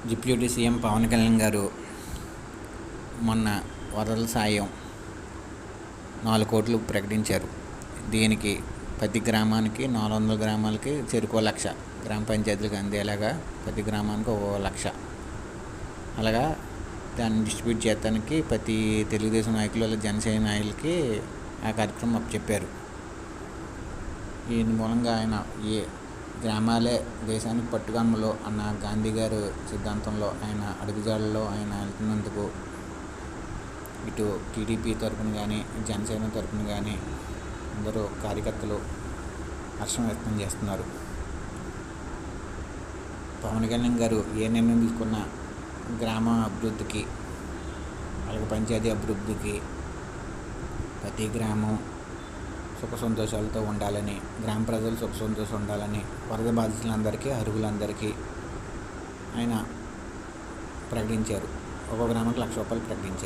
Deputy CM Pawan Kalyan గారు మొన్న వరదల సాయం 4 కోట్లు ప్రకటించారు. దీనికి ప్రతి గ్రామానికి 400 గ్రామాలకి చెరుకు 1,00,000 గ్రామ పంచాయతీలకు అందేలాగా ప్రతి గ్రామానికి 1,00,000 అలాగా దాన్ని డిస్ట్రిబ్యూట్ చేయడానికి ప్రతి తెలుగుదేశం నాయకులు జనసేన నాయకులకి ఆ కార్యక్రమం అప్పచెప్పారు. దీని మూలంగా ఆయన ఏ గ్రామాలే దేశానికి పట్టుకొమ్మలు అన్న గాంధీ గారు సిద్ధాంతంలో ఆయన అడుగుజాడల్లో ఆయన వెళ్తున్నందుకు ఇటు టీడీపీ తరపున కానీ జనసేన తరపున కానీ అందరూ కార్యకర్తలు హర్షం వ్యక్తం చేస్తున్నారు. పవన్ కళ్యాణ్ గారు ఏ నిర్ణయం తీసుకున్నా గ్రామ అభివృద్ధికి అలాగే పంచాయతీ అభివృద్ధికి ప్రతి గ్రామం సుఖ సంతోషాలతో ఉండాలని, గ్రామ ప్రజలు సుఖ సంతోషం ఉండాలని, వరద బాధితులందరికీ అర్హులందరికీ ఆయన ప్రకటించారు. ఒక్కో గ్రామానికి 1,00,000 రూపాయలు ప్రకటించారు.